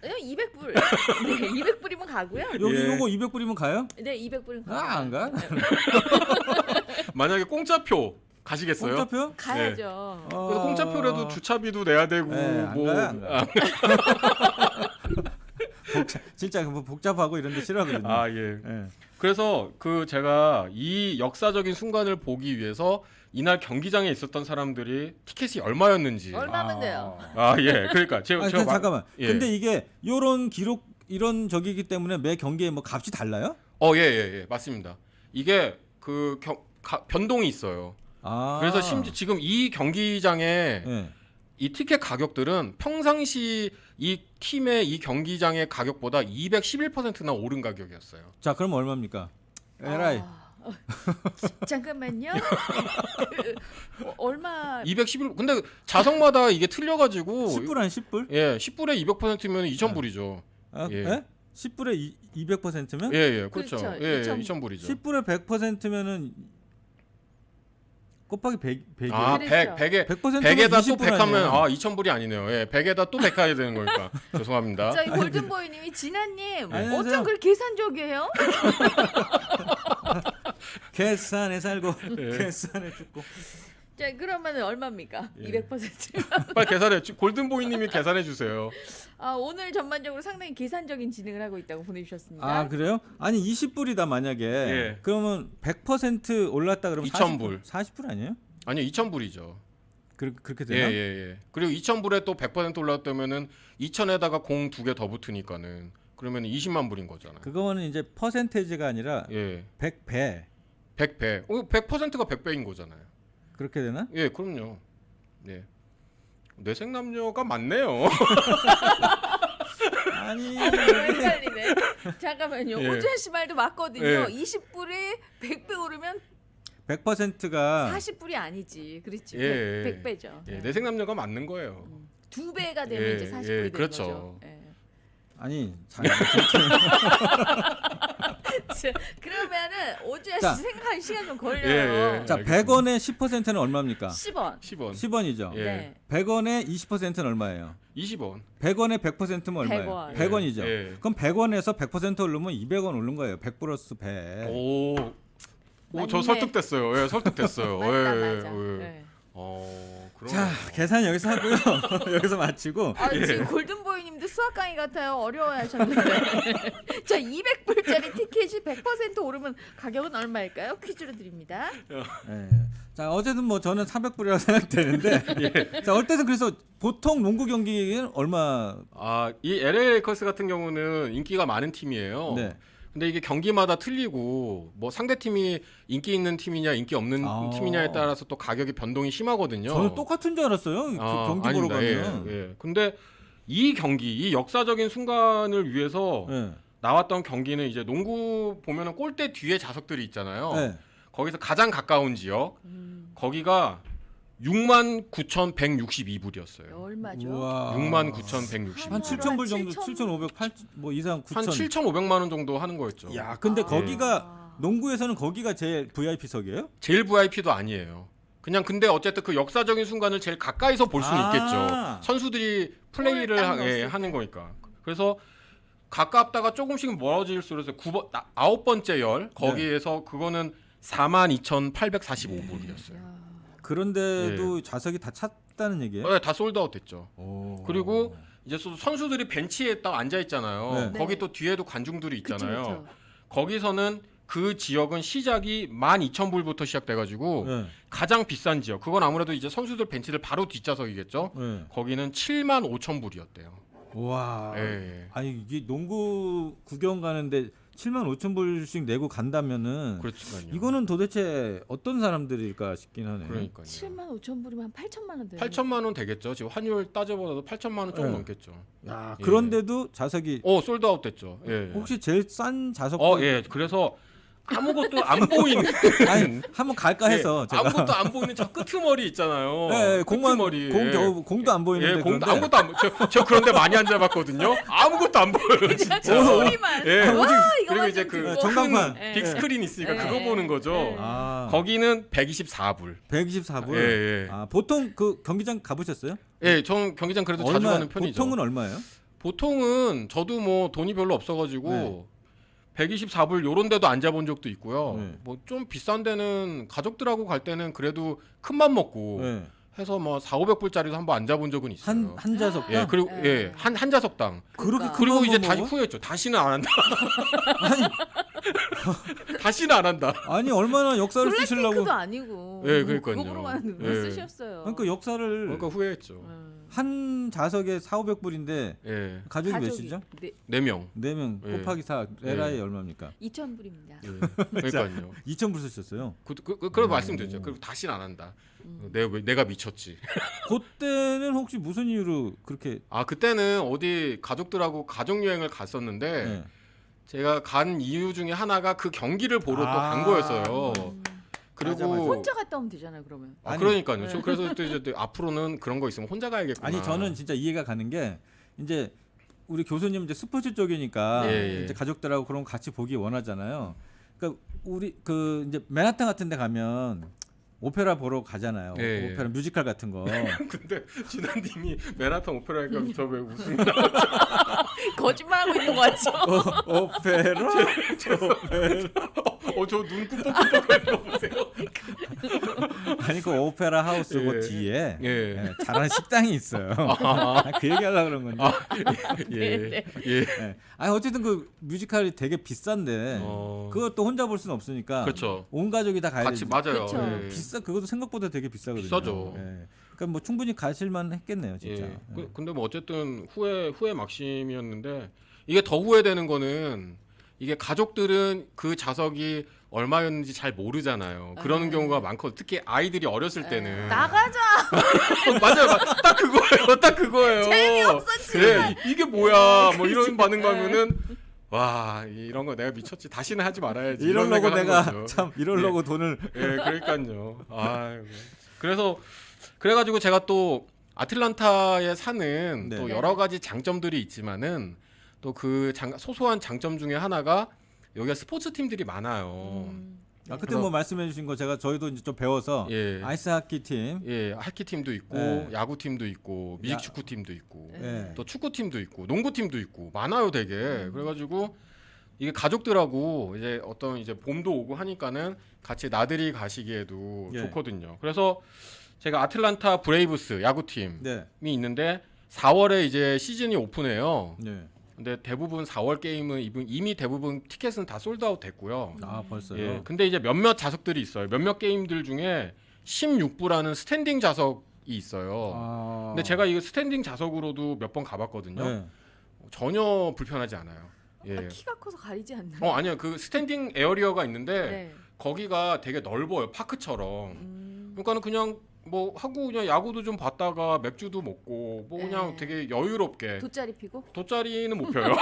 200불. 네, 200불이면 가고요. 여기 예. 요거 200불이면 가요? 네, 200불이면 가요. 안 가? 만약에 공짜표 가시겠어요? 공짜표? 가야죠. 그래서 공짜표라도 주차비도 내야 되고 안 뭐 가요, 안 가요. 진짜 뭐 복잡하고 이런 데 싫어하거든요. 예. 예. 그래서 그 제가 이 역사적인 순간을 보기 위해서 이날 경기장에 있었던 사람들이 티켓이 얼마였는지 얼마면 돼요? 예. 그러니까 제가 잠깐만. 예. 근데 이게 요런 기록 이런 적이기 때문에 매 경기에 뭐 값이 달라요? 예. 맞습니다. 이게 그 변동이 있어요. 그래서 심지어 지금 이 경기장에 예. 이 티켓 가격들은 평상시 이 팀의 이 경기장의 가격보다 211%나 오른 가격이었어요. 자, 그럼 얼마입니까? 에라이. 잠깐만요. 얼마? 211. 근데 자석마다 이게 틀려가지고 10불 한 10불? 예, 10불에 200%면 2,000불이죠. 예. 예. 10불에 200%면? 예, 그렇죠. 그렇죠. 예, 2,000 2,000불이죠. 10불에 100%면은 곱하기 100이에요. 그렇죠. 100에 100%면 100에다 또 20불 100 하면 아니에요? 2,000불이 아니네요. 예, 100에다 또 100 해야 되는 거니까. 죄송합니다. 저희 골든보이님이 진아님 안녕하세요. 어쩜 그렇게 계산적이에요? 계산에 살고 예. 계산에 죽고. 자, 그러면 얼마입니까? 예. 200%. 빨리 계산해. 골든보이님이 계산해 주세요. 오늘 전반적으로 상당히 계산적인 진행을 하고 있다고 보내주셨습니다. 그래요? 아니 20불이다 만약에. 예. 그러면 100% 올랐다 그러면 2,000불. 40불 아니에요? 아니요, 2,000불이죠. 그렇게 예, 되나? 예. 그리고 2,000불에 또 100% 올랐다면은 2,000에다가 공 2개 더 붙으니까는 그러면 20만 불인 거잖아요. 그거는 이제 퍼센테이지가 아니라 예. 100배 100배. 100%가 100배인 거잖아요. 그렇게 되나? 예, 그럼요. 네. 뇌생남녀가 많네요. 아니 헷갈리네. 잠깐만요. 예. 오주현 씨 말도 맞거든요. 예. 20불에 100배 오르면 100%가 40불이 아니지. 그렇지. 예. 100배죠. 예, 뇌생남녀가 맞는 거예요. 2배가 되면 예, 이제 40불이 예, 되는 그렇죠. 거죠. 예. 아니 그러면은 오주야 자. 씨 생각할 시간 좀 걸려요. 예, 예. 자, 알겠습니다. 100원의 10%는 얼마입니까? 10원. 10원. 10원이죠. 예. 네. 100원의 20%는 얼마예요? 20원. 100원의 100%면 얼마예요? 100원. 100원이죠. 예. 그럼 100원에서 100% 오르면 200원 오른 거예요. 100 플러스 100. 오, 저 맞네. 설득됐어요. 예, 설득됐어요. 맞다 예, 맞아. 예. 네. 그러네요. 자, 계산 여기서 하고요. 여기서 마치고. 아, 지금 골든보이님도 수학 강의 같아요. 어려워하셨는데. 자, 200불짜리 티켓이 100% 오르면 가격은 얼마일까요? 퀴즈로 드립니다. 예. 자, 어제든 뭐 저는 300불이라고 생각되는데. 자, 어쨌든 그래서 보통 농구 경기는 얼마? 이 LA 레이커스 같은 경우는 인기가 많은 팀이에요. 네. 근데 이게 경기마다 틀리고 뭐 상대 팀이 인기 있는 팀이냐 인기 없는 아. 팀이냐에 따라서 또 가격이 변동이 심하거든요. 저는 똑같은 줄 알았어요. 그 경기 보러 아닙니다. 가면. 예, 예. 근데 이 경기, 이 역사적인 순간을 위해서 예. 나왔던 경기는 이제 농구 보면은 골대 뒤에 자석들이 있잖아요. 예. 거기서 가장 가까운 지역, 거기가 69,162불이었어요. 얼마죠? 우와. 69,162불. 한 7,000불 정도, 7,000 7,500, 8, 뭐 이상 9,000. 한 7,500만 원 정도 하는 거였죠. 야, 근데 아. 거기가 농구에서는 거기가 제일 VIP석이에요? 제일 VIP도 아니에요. 그냥 근데 어쨌든 그 역사적인 순간을 제일 가까이서 볼 수는 아. 있겠죠. 선수들이 플레이를 딱 넣었을 때. 하는 거니까. 그래서 가깝다가 조금씩 멀어질수록 9번째 열 거기에서 그거는 42,845불이었어요. 그런데도 좌석이 다 찼다는 얘기예요? 네, 다 솔드아웃 됐죠. 오. 그리고 이제 선수들이 벤치에 딱 앉아 있잖아요. 네. 거기 또 뒤에도 관중들이 그쵸, 있잖아요. 그쵸. 거기서는 그 지역은 시작이 12,000불부터 시작돼가지고 네. 가장 비싼 지역. 그건 아무래도 이제 선수들 벤치들 바로 뒷좌석이겠죠. 네. 거기는 75,000불이었대요. 와. 예. 아니 이게 농구 구경 가는데 75,000불씩 내고 간다면은 그렇죠. 이거는 도대체 어떤 사람들일까 싶긴 하네요. 그러니까요. 75,000불이면 한 8천만 원 되는 8천만 원 되겠죠. 지금 환율 따져보다도 8천만 원 조금 네. 넘겠죠. 야, 예. 그런데도 좌석이 솔드아웃 됐죠. 예. 혹시 제일 싼 좌석 예. 그래서 아무것도 안 보이는 아니 한번 갈까 해서 제가 아무것도 안 보이는 저 끄트머리 있잖아요. 네, 공만 끄트머리. 공도 안 보이는데 공도 그런데 아무것도 안 저 그런데 많이 앉아봤거든요. 아무것도 안 보여요. 진짜. 소리만. 예. 와, 그리고 이거만 이제 좀 그 듣고. 전광판. 예. 빅 스크린 있으니까 예. 그거 보는 거죠. 예. 아, 거기는 124불. 124불. 예, 예. 아, 보통 그 경기장 가보셨어요? 예, 전 경기장 그래도 자주 가는 편이죠. 보통은 얼마예요? 보통은 저도 뭐 돈이 별로 없어가지고 네. 124불 요런 데도 앉아본 적도 있고요. 네. 뭐 좀 비싼 데는 가족들하고 갈 때는 그래도 큰 맘 먹고 네. 해서 뭐 4,500불짜리도 한번 앉아본 적은 있어요. 한 좌석당. 예, 그리고 네. 예, 한 좌석당. 그렇게 그러니까. 큰 그리고 맘 이제 먹어? 다시 후회했죠. 다시는 안 한다. 다시는 안 한다. 아니 얼마나 역사를 블랙핑크도 쓰시려고? 아니고. 예, 뭐 그러니까요. 그거 보러 가는 거 예. 쓰셨어요. 그러니까 역사를 그러니까 후회했죠. 한 좌석에 4,500불인데 예, 가족이 몇이죠? 네, 4명. 4명 예. 곱하기 4 LI 얼마입니까? 2,000불입니다. 예, 그러니까요. 2,000불 쓰셨어요. 그런 말씀드렸죠. 그리고 다시는 안 한다. 내가 미쳤지. 그때는 혹시 무슨 이유로 그렇게 그때는 어디 가족들하고 가족 여행을 갔었는데 네. 제가 간 이유 중에 하나가 그 경기를 보러 또 아. 간 거였어요. 그리고 맞아, 맞아. 혼자 갔다 오면 되잖아요, 그러면. 아니, 그러니까요. 저 그래서 또 이제 앞으로는 그런 거 있으면 혼자 가야겠구나. 아니 저는 진짜 이해가 가는 게 이제 우리 교수님 이제 스포츠 쪽이니까 예, 예. 이제 가족들하고 그런 거 같이 보기 원하잖아요. 그러니까 우리 그 이제 맨하탄 같은 데 가면 오페라 보러 가잖아요. 예, 예. 오페라 뮤지컬 같은 거. 근데 진아님이 맨하탄 오페라니까 저 왜 웃음? 거짓말하고 있는 거 같죠? 오페라? 저 눈 꾹뻑꾹뻑거리는 거 보세요. 아니 그 오페라 하우스 그 예. 뒤에 예. 예, 잘하는 식당이 있어요. 그 얘기하려고 그런 건데. 예. 예. 예. 아니 어쨌든 그 뮤지컬이 되게 비싼데 그것도 혼자 볼 수는 없으니까 그렇죠. 온 가족이 다 가야 같이 되지. 맞아요. 그쵸. 예. 그것도 생각보다 되게 비싸거든요. 비싸죠. 예. 그러니까 뭐 충분히 가실만 했겠네요, 진짜. 예. 근데 뭐 어쨌든 후회 막심이었는데 이게 더 후회되는 거는 이게 가족들은 그 자석이 얼마였는지 잘 모르잖아요. 그러는 경우가 많고 특히 아이들이 어렸을 때는 나가자. 맞아요. 딱 그거예요. 딱 그거예요. 재미없어, 그래 이게 뭐야? 뭐 이런 반응 가면은 와 이런 거 내가 미쳤지. 다시는 하지 말아야지. 이런 이러려고 생각하는 내가 거죠. 참 이러려고 돈을 예, 그러니까요. 아이고. 그래가지고 제가 또 아틀란타에 사는 네. 또 여러 가지 장점들이 있지만은 또 그 소소한 장점 중에 하나가 여기가 스포츠 팀들이 많아요. 아, 그때 뭐 말씀해주신 거 저희도 이제 좀 배워서 예. 아이스 하키 팀, 예, 하키 팀도 있고 예. 야구 팀도 있고 미식 축구 팀도 있고 예. 또 축구 팀도 있고 농구 팀도 있고 많아요, 되게. 그래가지고 이게 가족들하고 이제 어떤 이제 봄도 오고 하니까는 같이 나들이 가시기에도 예. 좋거든요. 그래서 제가 아틀란타 브레이브스 야구 팀이 네, 있는데 4월에 이제 시즌이 오픈해요. 네. 근데 대부분 4월 게임은 이미 대부분 티켓은 다 솔드아웃 됐고요. 아 벌써요. 예. 근데 이제 몇몇 자석들이 있어요. 몇몇 게임들 중에 16부라는 스탠딩 자석이 있어요. 아. 근데 제가 이거 스탠딩 자석으로도 몇 번 가봤거든요. 네. 전혀 불편하지 않아요. 예. 아, 키가 커서 가리지 않나요? 아니요. 그 스탠딩 에어리어가 있는데 네. 거기가 되게 넓어요. 파크처럼. 그러니까는 그냥 뭐 하고 그냥 야구도 좀 봤다가 맥주도 먹고 뭐 그냥 네. 되게 여유롭게 돗자리 피고 돗자리는 못 펴요.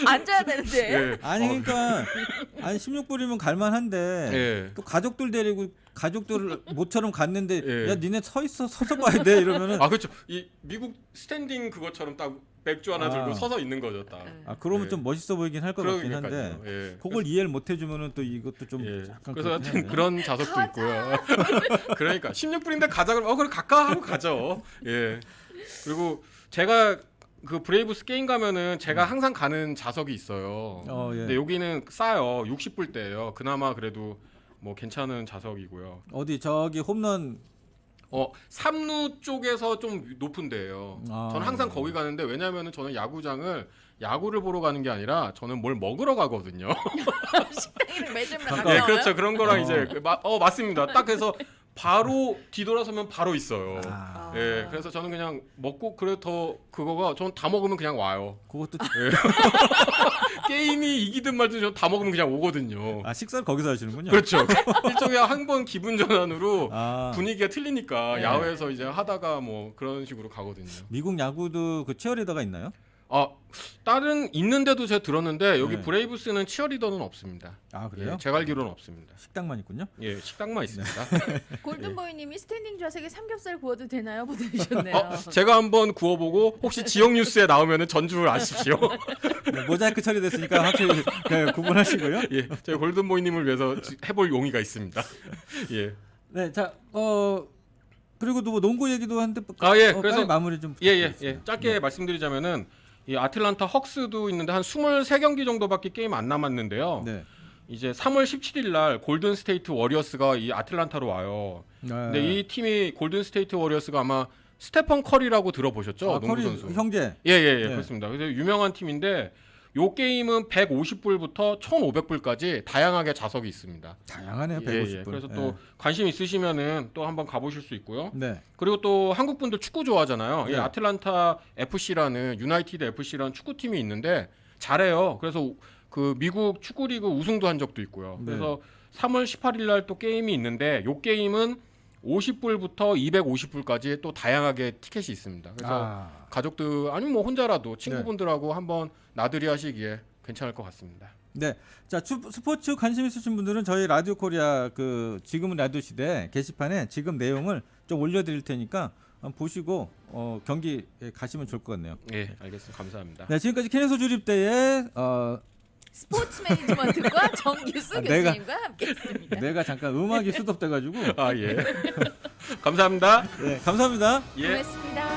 앉아야 되는데. 예. 아니 그러니까 아니 16불이면 갈만한데 예. 또 가족들 데리고 가족들을 모처럼 갔는데 예. 야 니네 서서 봐야 돼 이러면은 아 그렇죠. 이 미국 스탠딩 그것처럼 딱 맥주 하나 들고 아. 서서 있는 거죠, 딱. 아 그러면 예. 좀 멋있어 보이긴 할 것 같긴 한데 그러니까요. 예. 그걸 이해를 못 해주면은 또 이것도 좀 예. 약간 그래서 그렇긴 하여튼 한데. 그런 자석도 있고요. 그러니까 16불인데 가자 그러면 그래 갈까 하고 가죠. 예. 그리고 제가 그 브레이브스 게임 가면은 제가 항상 가는 자석이 있어요. 예. 근데 여기는 싸요. 60불대예요. 그나마 그래도 뭐 괜찮은 자석이고요. 어디 저기 홈런 3루 쪽에서 좀 높은 데예요. 아, 저는 항상 네. 거기 가는데 왜냐면은 저는 야구를 보러 가는 게 아니라 저는 뭘 먹으러 가거든요. 식당이랑 매점이랑 잠깐. 가까워요? 예, 그렇죠. 그런 거랑 어. 이제 맞습니다. 딱 그래서 바로 뒤돌아서면 바로 있어요. 아, 예, 그래서 저는 그냥 먹고 그래 더 그거가 저는 다 먹으면 그냥 와요. 그것도 게임이 이기든 말든 저는 다 먹으면 그냥 오거든요. 아 식사를 거기서 하시는군요. 그렇죠. 일종의 한 번 기분 전환으로 아, 분위기가 틀리니까 네. 야외에서 이제 하다가 뭐 그런 식으로 가거든요. 미국 야구도 그 치어리더가 있나요? 다른 있는데도 제가 들었는데 여기 네. 브레이브스는 치어리더는 없습니다. 아 그래요? 예, 제가 알기로는 없습니다. 식당만 있군요. 예, 식당만 있습니다. 골든보이님이 스탠딩 좌석에 삼겹살 구워도 되나요? 보내주셨네요. 제가 한번 구워보고 혹시 지역 뉴스에 나오면은 전주를 아십시오. 네, 모자이크 처리됐으니까 확실히 네, 구분하시고요. 예, 제가 골든보이님을 위해서 해볼 용의가 있습니다. 예. 네, 자, 그리고 또 뭐 농구 얘기도 한데 그래서 빨리 마무리 좀 부탁드리겠습니다. 짧게 말씀드리자면은 이 아틀란타 헉스도 있는데 한 23경기 정도밖에 게임 안 남았는데요. 네. 이제 3월 17일 날 골든 스테이트 워리어스가 이 아틀란타로 와요. 네. 근데 이 팀이 골든 스테이트 워리어스가 아마 스테펀 커리라고 들어보셨죠? 농구 커리 선수. 형제. 예, 네. 그렇습니다. 그래서 유명한 팀인데 요 게임은 150불부터 1,500불까지 다양하게 자석이 있습니다. 다양하네요. 예, 150분. 그래서 또 관심 있으시면은 또 한번 가보실 수 있고요. 네. 그리고 또 한국 분들 축구 좋아하잖아요. 네. 이 아틀란타 FC라는 유나이티드 FC라는 축구팀이 있는데 잘해요. 그래서 그 미국 축구리그 우승도 한 적도 있고요. 네. 그래서 3월 18일 날 또 게임이 있는데 요 게임은 50불부터 250불까지 또 다양하게 티켓이 있습니다. 그래서 가족들 아니면 뭐 혼자라도 친구분들하고 한번 나들이 하시기에 괜찮을 것 같습니다. 네. 자, 스포츠 관심 있으신 분들은 저희 라디오 코리아 그 지금은 라디오 시대 게시판에 지금 내용을 좀 올려드릴 테니까 한번 보시고 경기에 가시면 좋을 것 같네요. 예, 알겠습니다. 감사합니다. 네, 지금까지 케네소 주립대의 스포츠 매니지먼트과 정규수 내가- 교수님과 함께했습니다. 내가 잠깐 음악이 수덥돼가지고 예. 감사합니다. 네, 감사합니다. 예. 고맙습니다.